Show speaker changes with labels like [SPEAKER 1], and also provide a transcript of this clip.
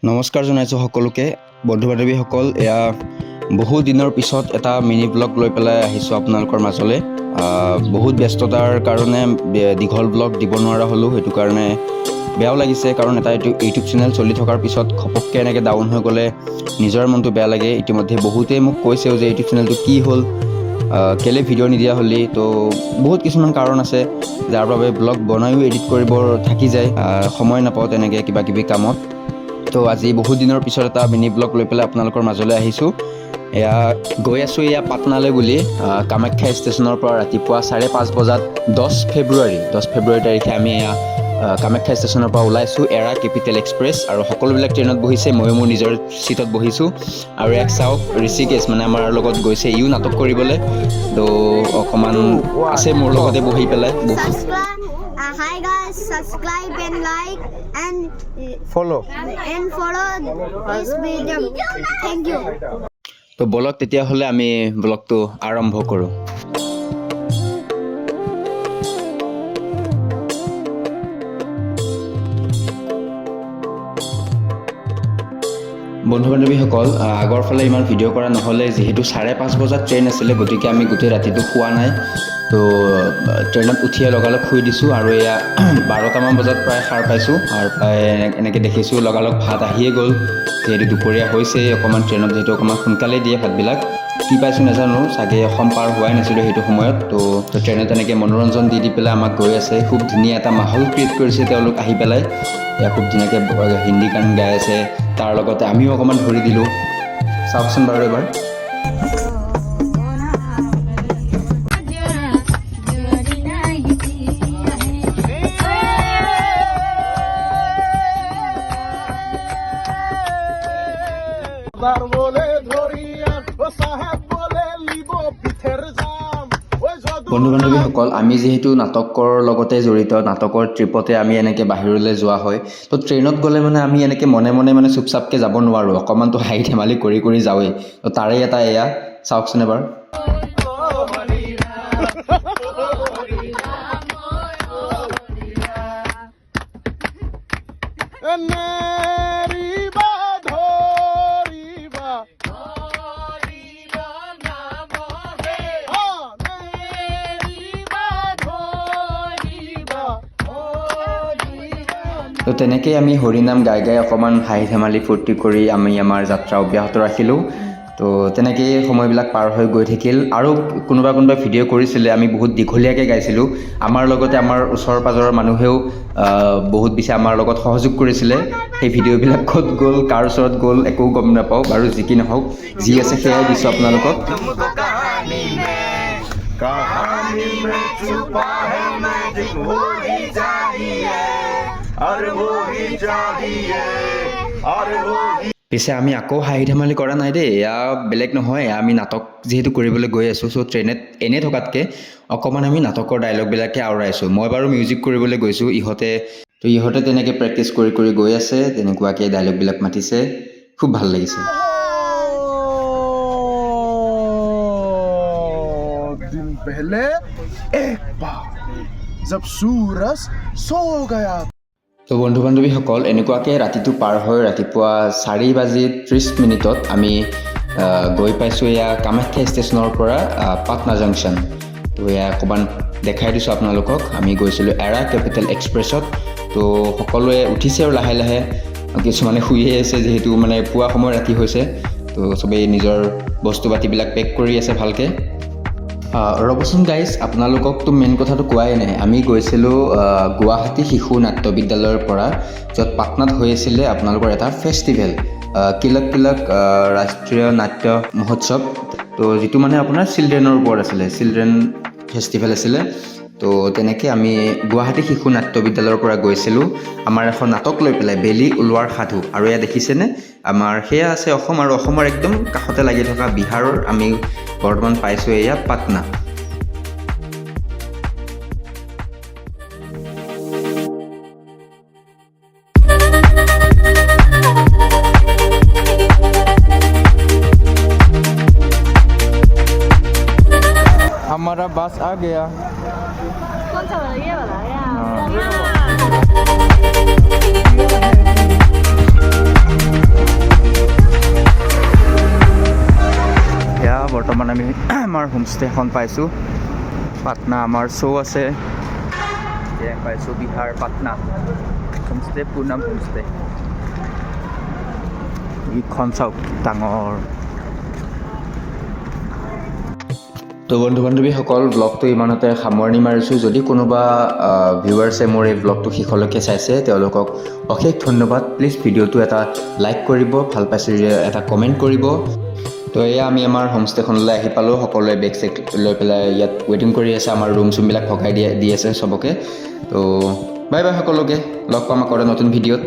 [SPEAKER 1] নমস্কাৰ জনাইছোঁ সকলোকে বন্ধু বান্ধৱীসকল। এয়া বহু দিনৰ পিছত এটা মিনি ব্লগ লৈ পেলাই আহিছোঁ আপোনালোকৰ মাজলৈ। বহুত ব্যস্ততাৰ কাৰণে দীঘল ব্লগ দিব নোৱাৰা হ'লোঁ, সেইটো কাৰণে বেয়াও লাগিছে। কাৰণ এটা ইউটিউব চেনেল চলি থকাৰ পিছত ঘপককৈ এনেকৈ ডাউন হৈ গ'লে নিজৰ মনটো বেয়া লাগে। ইতিমধ্যে বহুতেই মোক কৈছেও যে ইউটিউব চেনেলটো কি হ'ল, কেলৈ ভিডিঅ' নিদিয়া হ'লি। তো বহুত কিছুমান কাৰণ আছে যাৰ বাবে ব্লগ বনায়ো এডিট কৰিব থাকি যায়, সময় নাপাওঁ তেনেকৈ কিবা কিবি কামত। তো আজি বহুত দিনৰ পিছত এটা মিনি ব্লগ লৈ পেলাই আপোনালোকৰ মাজলৈ আহিছোঁ। এয়া গৈ আছোঁ এয়া পাটনালৈ বুলি। কামাখ্যা ষ্টেচনৰ পৰা ৰাতিপুৱা 5:30 বজাত 10 ফেব্ৰুৱাৰী তাৰিখে আমি এয়া কামাখ্যা ষ্টেচনৰ পৰা ওলাইছোঁ এৰা কেপিটেল এক্সপ্ৰেছ। আৰু সকলোবিলাক ট্ৰেইনত বহিছে, ময়ো মোৰ নিজৰ ছিটত বহিছোঁ। আৰু এক চাওক ঋষিকেশ মানে আমাৰ লগত গৈছে, ইও নাটক কৰিবলৈ। তো অকণমান আছে মোৰ লগতে বহি পেলাই।
[SPEAKER 2] Hi guys, subscribe and like and
[SPEAKER 3] follow
[SPEAKER 2] this video. Thank you.
[SPEAKER 1] তো বলক তেতিয়াহ'লে আমি ব্লগটো আৰম্ভ কৰোঁ। বন্ধু বান্ধৱীসকল, আগৰ ফালে ইমান ভিডিঅ' কৰা নহ'লে, যিহেতু 5:30 বজাত ট্ৰেইন আছিলে, গতিকে আমি গোটেই ৰাতিটো শোৱা নাই। তো ট্ৰেইনত উঠিয়ে লগালগ শুই দিছোঁ। আৰু এয়া 12টামান বজাত প্ৰায় সাৰ পাইছোঁ। সাৰ পাই এনেকৈ দেখিছোঁ লগালগ ভাত আহিয়ে গ'ল, যিহেতু দুপৰীয়া হৈছেই। অকণমান ট্ৰেইনত যিহেতু অকণমান সোনকালেই দিয়ে ভাতবিলাক, কি পাইছোঁ নাজানো, চাগে অসম পাৰ হোৱাই নাছিলোঁ সেইটো সময়ত। তো ট্ৰেইনত এনেকৈ মনোৰঞ্জন দি পেলাই আমাক গৈ আছে। খুব ধুনীয়া এটা মাহল ক্ৰিয়েট কৰিছে তেওঁলোক আহি পেলাই। এয়া খুব ধুনীয়াকৈ হিন্দী গান গাই আছে, তাৰ লগতে আমিও অকণমান ধৰি দিলোঁ। চাওকচোন বাৰু এবাৰ। বন্ধু বান্ধৱীসকল, আমি যিহেতু নাটকৰ লগতে জড়িত, নাটকৰ ট্ৰিপতে আমি এনেকৈ বাহিৰলৈ যোৱা হয়। তো ট্ৰেইনত গ'লে মানে আমি এনেকৈ মনে মনে চুপচাপকৈ যাব নোৱাৰোঁ, অকণমানতো হাঁহি ধেমালি কৰি যাওঁৱেই। তো তাৰে এটা এয়া চাওকচোন এবাৰ। তো তেনেকেই আমি হৰিনাম গাই অকণমান হাঁহি ধেমালি ফূৰ্তি কৰি আমি আমাৰ যাত্ৰা অব্যাহত ৰাখিলোঁ। তো তেনেকেই সময়বিলাক পাৰ হৈ গৈ থাকিল। আৰু কোনোবাই ভিডিঅ' কৰিছিলে, আমি বহুত দীঘলীয়াকৈ গাইছিলোঁ। আমাৰ লগতে আমাৰ ওচৰ পাজৰৰ মানুহেও বহুত বেছি আমাৰ লগত সহযোগ কৰিছিলে। সেই ভিডিঅ'বিলাক ক'ত গ'ল, কাৰ ওচৰত গ'ল, একো গম নাপাওঁ বাৰু। যি কি নহওক, যি আছে সেয়াই দিছোঁ আপোনালোকক। পিছে আমি আকৌ হাঁহি ধেমালি কৰা নাই দেই, এয়া বেলেগ নহয়। আমি নাটক যিহেতু কৰিবলৈ গৈ আছোঁ, চ' ট্ৰেইনত এনে থকাতকৈ অকণমান আমি নাটকৰ ডাইলগবিলাকে আওৰাইছোঁ। মই বাৰু মিউজিক কৰিবলৈ গৈছোঁ, ইহঁতে তেনেকৈ প্ৰেক্টিচ কৰি গৈ আছে, তেনেকুৱাকৈ ডাইলগবিলাক মাতিছে। খুব ভাল লাগিছে।
[SPEAKER 3] दिन पहले एक बार जब सूरज सो गया।
[SPEAKER 1] তো বন্ধু বান্ধৱীসকল, এনেকুৱাকৈ ৰাতিটো পাৰ হৈ ৰাতিপুৱা 4:30 আমি গৈ পাইছোঁ এয়া কামাখ্যা ষ্টেচনৰ পৰা পাটনা জাংচন। তো এয়া অকণমান দেখাই দিছোঁ আপোনালোকক। আমি গৈছিলোঁ এৰা কেপিটেল এক্সপ্ৰেছত। তো সকলোৱে উঠিছে আৰু লাহে লাহে, কিছুমানে শুইয়ে আছে, যিহেতু মানে পুৱা সময় ৰাতি হৈছে। তো চবেই নিজৰ বস্তু পাতিবিলাক পেক কৰি আছে ভালকৈ। ৰ'বচোন গাইজ, আপোনালোককতো মেইন কথাটো কোৱাই নাই। আমি গৈছিলোঁ গুৱাহাটী শিশু নাট্য বিদ্যালয়ৰ পৰা, য'ত পাটনাত হৈ আছিলে আপোনালোকৰ এটা ফেষ্টিভেল, কিলক ৰাষ্ট্ৰীয় নাট্য মহোৎসৱ। তো যিটো মানে আপোনাৰ চিলড্ৰেনৰ ওপৰত আছিলে, চিলড্ৰেন ফেষ্টিভেল আছিলে। তো তেনেকৈ আমি গুৱাহাটী শিশু নাট্য বিদ্যালয়ৰ পৰা গৈছিলোঁ আমাৰ এখন নাটক লৈ পেলাই, বেলি ওলোৱাৰ সাধু। আৰু এয়া দেখিছেনে, আমাৰ সেয়া আছে অসম, আৰু অসমৰ একদম কাষতে লাগি থকা বিহাৰৰ আমি বৰ্তমান পাইছোঁ এয়া পাটনা।
[SPEAKER 3] हमारा बस आ गया।
[SPEAKER 2] कौन सा वाला, ये वाला या?
[SPEAKER 1] আমি আমাৰ হোমষ্টে এখন পাইছোঁ পাটনা আমাৰ শ্ব' আছে এতিয়া পাইছোঁ বিহাৰ পাটনা হোমষ্টে পুনাম হোমষ্টে ইখন চাওক ডাঙৰ তো বন্ধু বান্ধৱীসকল ব্লগটো ইমানতে সামৰণি মাৰিছোঁ যদি কোনোবা ভিউৱাৰ্ছে মোৰ এই ব্লগটো শেষলৈকে চাইছে তেওঁলোকক অশেষ ধন্যবাদ প্লিজ ভিডিঅ'টো এটা লাইক কৰিব ভাল পাইছে এটা কমেণ্ট কৰিব তো এয়া আমি আমাৰ হোমষ্টেখনলৈ আহি পালোঁ সকলোৱে বেগ চেগ লৈ পেলাই ইয়াত ৱেইটিং কৰি আছে আমাৰ ৰুম চুমবিলাক ভগাই দি আছে চবকে তো বাই বাই সকলোকে লগ পাম আকৌ নতুন ভিডিঅ'ত